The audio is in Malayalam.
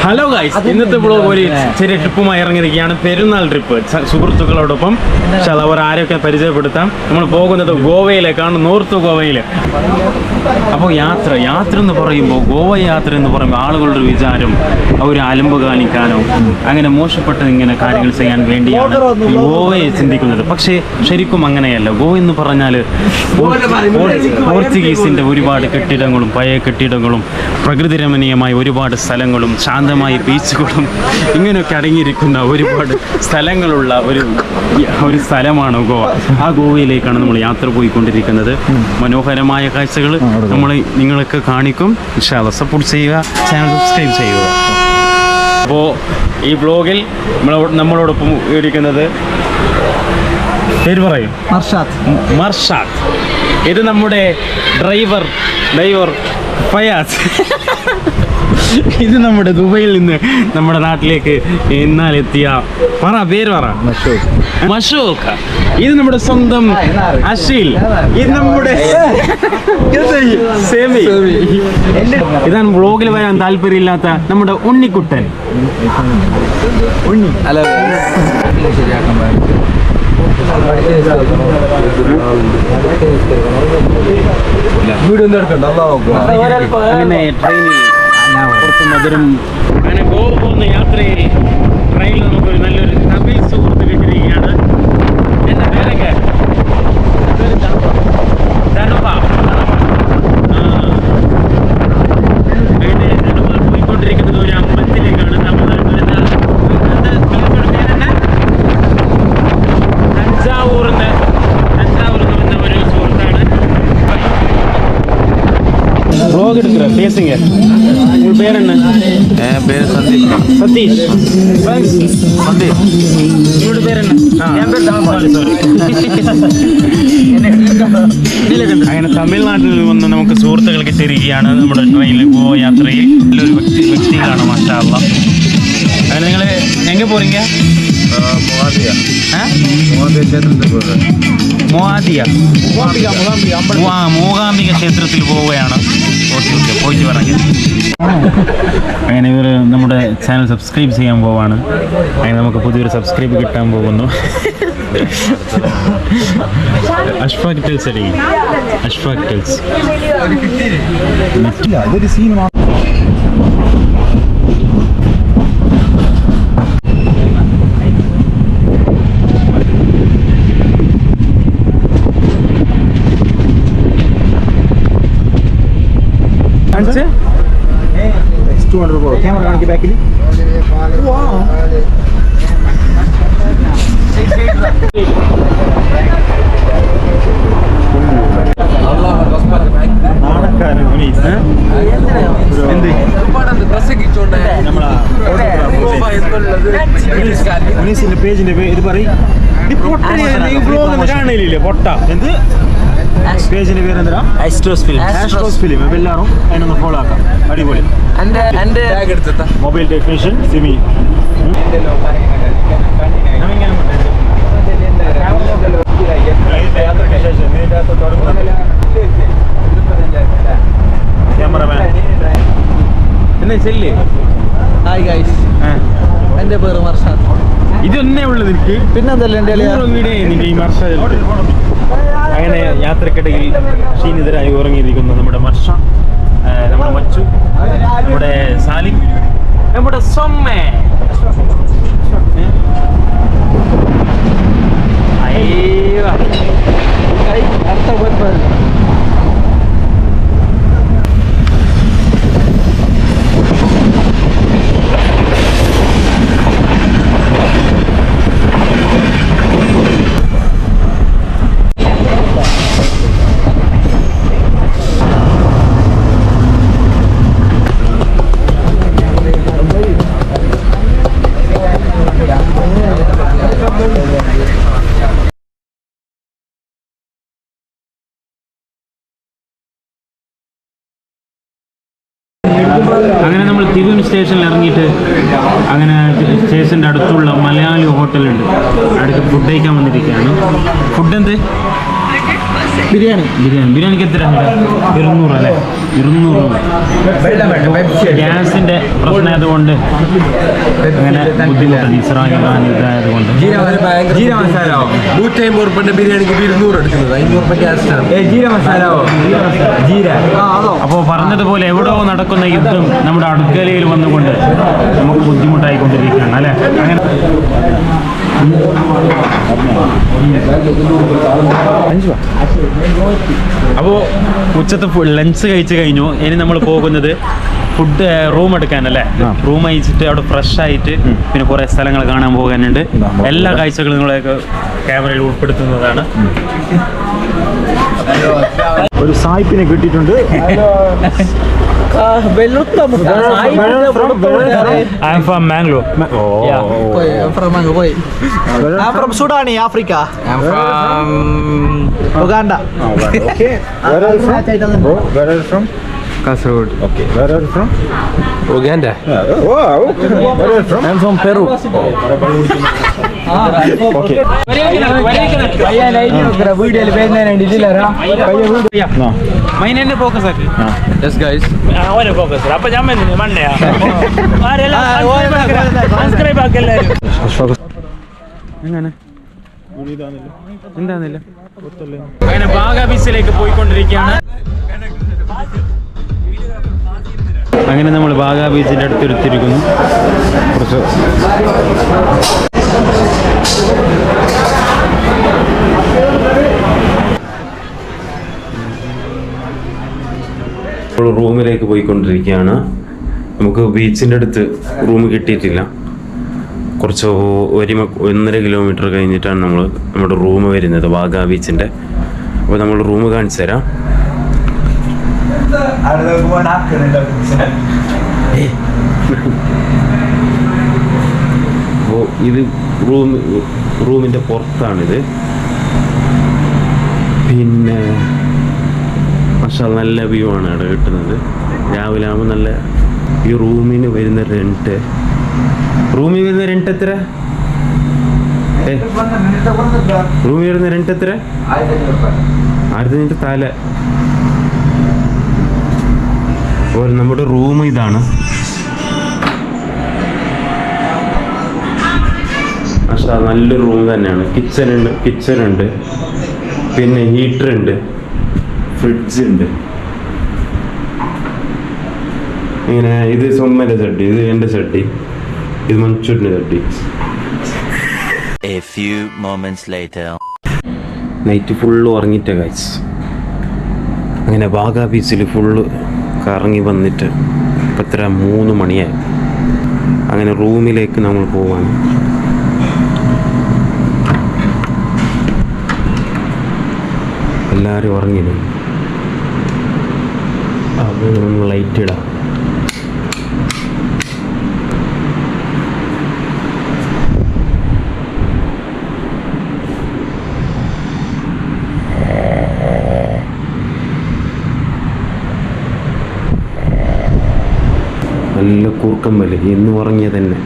ഹലോ ഗൈസ്, ഇന്നത്തെ വ്ളോഗ് ഒരു ചെറിയ ട്രിപ്പുമായി ഇറങ്ങിയിരിക്കുകയാണ്. പെരുന്നാൾ ട്രിപ്പ് സുഹൃത്തുക്കളോടൊപ്പം. അവർ ആരെയൊക്കെ പരിചയപ്പെടുത്താം. നമ്മൾ പോകുന്നത് ഗോവയിലേക്കാണ്, നോർത്ത് ഗോവയിൽ. അപ്പോൾ യാത്ര എന്ന് പറയുമ്പോൾ, ഗോവ യാത്ര എന്ന് പറയുമ്പോൾ ആളുകളുടെ വിചാരം അവർ അലമ്പ് കാണിക്കാനോ അങ്ങനെ മോശപ്പെട്ട ഇങ്ങനെ കാര്യങ്ങൾ ചെയ്യാൻ വേണ്ടിയാണ് ഗോവയെ ചിന്തിക്കുന്നത്. പക്ഷേ ശരിക്കും അങ്ങനെയല്ല. ഗോവ എന്ന് പറഞ്ഞാൽ പോർച്ചുഗീസിൻ്റെ ഒരുപാട് കെട്ടിടങ്ങളും പഴയ കെട്ടിടങ്ങളും പ്രകൃതി രമണീയമായ ഒരുപാട് സ്ഥലങ്ങളും ശാന്തമായ ബീച്ചുകളും ഇങ്ങനെയൊക്കെ അടങ്ങിയിരിക്കുന്ന ഒരുപാട് സ്ഥലങ്ങളുള്ള ഒരു സ്ഥലമാണ് ഗോവ. ആ ഗോവയിലേക്കാണ് നമ്മൾ യാത്ര പോയിക്കൊണ്ടിരിക്കുന്നത്. മനോഹരമായ കാഴ്ചകൾ നമ്മൾ നിങ്ങൾക്ക് കാണിക്കും. സപ്പോർട്ട് ചെയ്യുക, ചാനൽ സബ്സ്ക്രൈബ് ചെയ്യുക. അപ്പോൾ ഈ വ്ളോഗിൽ നമ്മളോടൊപ്പം ഇരിക്കുന്നത് പേര് പറയും, മർഷാദ്. ഇത് നമ്മുടെ ഡ്രൈവർ ഫയാസ്. ഇത് നമ്മുടെ ദുബൈയിൽ നിന്ന് നമ്മുടെ നാട്ടിലേക്ക് എന്നാലെത്തിയ പേര് പറ മഷൂഖ്. ഇത് നമ്മുടെ സ്വന്തം അഷീൽ. ഇത് നമ്മുടെ സേമി. ഇതാണ് വ്ളോഗിൽ വരാൻ താല്പര്യമില്ലാത്ത നമ്മുടെ ഉണ്ണിക്കുട്ടൻ. അങ്ങനെ ട്രെയിനിൽ കുറച്ച് മധുരം അങ്ങനെ ഗോവ പോകുന്ന യാത്രയിൽ ട്രെയിനിൽ നമുക്കൊരു നല്ലൊരു തമിഴ് സുഹൃത്ത് കിട്ടിയിരിക്കുകയാണ്. എൻ്റെ പേരൊക്കെ പോയിക്കൊണ്ടിരിക്കുന്നത് ഒരു അമ്പലത്തിലേക്കാണ്. തമിഴ്നാട്ടിൽ തഞ്ചാവൂർ എന്ന ഒരു സുഹൃത്താണ്. വ്ളോഗ് എടുക്കുക பேசுங்க. உங்க பேர் என்ன? என் பேர் சந்தீப். சதீஷ். சந்தீப். உங்களோட பேர் என்ன? என் பேர் சாரி. അങ്ങനെ തമിഴ്നാട്ടിൽ വന്ന് നമുക്ക് സുഹൃത്തുക്കൾ കിട്ടിയിരിക്കുകയാണ് നമ്മുടെ ട്രെയിനിൽ ഗോവ യാത്രയിൽ. നല്ലൊരു വ്യക്തികളാണ്, മാഷാ അല്ലാഹ്. അങ്ങനെ നിങ്ങൾ എங்கே போறீங்க? മൂകാംബിക ക്ഷേത്രത്തിൽ പോവുകയാണ്. ഓക്കെ, പോയിട്ട് പറയാം. അങ്ങനെ ഇവർ നമ്മുടെ ചാനൽ സബ്സ്ക്രൈബ് ചെയ്യാൻ പോവാണ്. അങ്ങനെ നമുക്ക് പുതിയൊരു സബ്സ്ക്രൈബ് കിട്ടാൻ പോകുന്നു. അഷ്ഫാഖ് ടെൽസ് അടി, അഷ്ഫാഖ് ടെൽസ്. ഇതൊരു സീൻ ക്യാമറ കാണിക്ക് ബാക്കിൽ. പേജിന്റെ ഇത് പറയും. കാണില്ലേ പൊട്ട എന്ത് പേജിന്റെ പേര് എന്താ? ആസ്ട്രോസ് ഫിലിം. അപ്പോൾ എല്ലാവരും അതിനൊന്ന് ഫോളോ ആക്കാം. അടിപൊളി. Mobile technician Simi. ക്യാമറമാൻ എന്നാ ചെല്ലേ. ഹായ് ഗൈസ്, എൻ്റെ പേര് മർഷാദ്. ഇതൊന്നേ ഉള്ളത് എനിക്ക്. പിന്നെന്തല്ലേ നിന്റെ ഈ മർഷാദ്. അങ്ങനെ യാത്രക്കിടയിൽ ക്ഷീണിതരായി ഉറങ്ങിയിരിക്കുന്ന നമ്മുടെ മർഷ, നമ്മുടെ മച്ചു, നമ്മുടെ സാലിം, നമ്മുടെ സൊമ്മേ. അങ്ങനെ നമ്മൾ തിരുവൻ സ്റ്റേഷനിൽ ഇറങ്ങിയിട്ട് അങ്ങനെ സ്റ്റേഷൻ്റെ അടുത്തുള്ള മലയാളി ഹോട്ടലുണ്ട്. അടുത്ത് ഫുഡ് കഴിക്കാൻ വന്നിരിക്കുകയാണ്. ഫുഡ് എന്ത്? ബിരിയാണിക്ക് എത്ര 200 അല്ലേ? 200. ഗ്യാസിന്റെ പ്രശ്നം ആയതുകൊണ്ട് അങ്ങനെ ബുദ്ധിമുട്ടുണ്ട്. ഇസ്രായേൽ ഇതായതുകൊണ്ട് ജീര മസാല 150 ഉറുപ്പിന്റെ ബിരിയാണിക്ക് 200 എടുക്കുന്നത് 500 ഉറുപ്പ ഗ്യാസ് ജീര മസാല ജീര. അപ്പോൾ പറഞ്ഞതുപോലെ എവിടെയോ നടക്കുന്ന യുദ്ധം നമ്മുടെ അടുക്കളയിൽ വന്നുകൊണ്ട് നമുക്ക് ബുദ്ധിമുട്ടായിക്കൊണ്ടിരിക്കുകയാണ് അല്ലേ? അങ്ങനെ അപ്പോൾ ഉച്ചത്തെ ലഞ്ച് കഴിച്ച് കഴിഞ്ഞു. ഇനി നമ്മൾ പോകുന്നത് ഫുഡ് റൂം എടുക്കാനല്ലേ? റൂം അയച്ചിട്ട് അവിടെ ഫ്രഷ് ആയിട്ട് പിന്നെ കുറേ സ്ഥലങ്ങൾ കാണാൻ പോകാനുണ്ട്. എല്ലാ കാഴ്ചകളും നിങ്ങളെയൊക്കെ ക്യാമറയിൽ ഉൾപ്പെടുത്തുന്നതാണ്. ഒരു സായിപ്പിനെ കിട്ടിയിട്ടുണ്ട്. I am from Mangalore. I'm from Sudan, Africa. I'm from Uganda. Okay. Where are you from? Bro, where are you from? Kasaragod. Okay. Where are you from? Uganda. Wow. Okay. Where are you from? I'm from Peru. Okay. No. മൈനെ ഫോക്കസ് ആക്കി. Yes guys. അവനെ ഫോക്കസ്. അപ്പൊ ഞാൻ മണ്ണയാ. സബ്സ്ക്രൈബ് ആക്കി എല്ലാവരും. എങ്ങനെ എന്താന്നില്ല അങ്ങനെ ബാഗ ബീച്ചിലേക്ക് പോയിക്കൊണ്ടിരിക്കുകയാണ്. അങ്ങനെ നമ്മൾ ബാഗ ബീച്ചിൻ്റെ അടുത്തെടുത്തിരിക്കുന്നു. കുറച്ച് റൂമിലേക്ക് പോയിക്കൊണ്ടിരിക്കുകയാണ്. നമുക്ക് ബീച്ചിൻ്റെ അടുത്ത് റൂം കിട്ടിയിട്ടില്ല. കുറച്ച് 1.5 കിലോമീറ്റർ കഴിഞ്ഞിട്ടാണ് നമ്മുടെ റൂം വരുന്നത് വാഗാ ബീച്ചിൻ്റെ. അപ്പോൾ നമ്മൾ റൂം കാണിച്ചു തരാം. അപ്പോൾ ഇത് റൂമിൻ്റെ പുറത്താണിത്. പിന്നെ പക്ഷേ നല്ല വ്യൂ ആണ് ഇവിടെ കിട്ടുന്നത്. രാവിലെ ആകുമ്പോൾ നല്ല ഈ റൂമിന് വരുന്ന റെൻറ്റ് എത്ര? റൂമിൽ വരുന്ന റെൻറ്റ് എത്ര? 1500 താല. അപ്പോൾ നമ്മുടെ റൂം ഇതാണ്. പക്ഷേ നല്ലൊരു റൂം തന്നെയാണ്. കിച്ചൺ ഉണ്ട്, പിന്നെ ഹീറ്റർ ഉണ്ട്, ഫ്രിഡ്ജ് ഉണ്ട്. ഇങ്ങനെ ഇത് സൊമ്മൻ്റെ ചട്ടി, ഇത് എൻ്റെ ചട്ടി, ഇത് മൺചുട്ടിൻ്റെ ചട്ടി. A few moments later. Night full ഉറങ്ങിയിട്ട കാഴ്ച. അങ്ങനെ വാഗാ ബീച്ചിൽ ഫുള്ള് കറങ്ങി വന്നിട്ട് ഇപ്പം എത്ര 3 മണിയായി. അങ്ങനെ റൂമിലേക്ക് നമ്മൾ പോവാൻ. എല്ലാവരും ഉറങ്ങിയിരുന്നു. അപ്പോൾ നമ്മൾ ലൈറ്റ് ഇടാം. നല്ല കൂർക്കം വലി എന്ന് ഉറങ്ങിയ തന്നെ.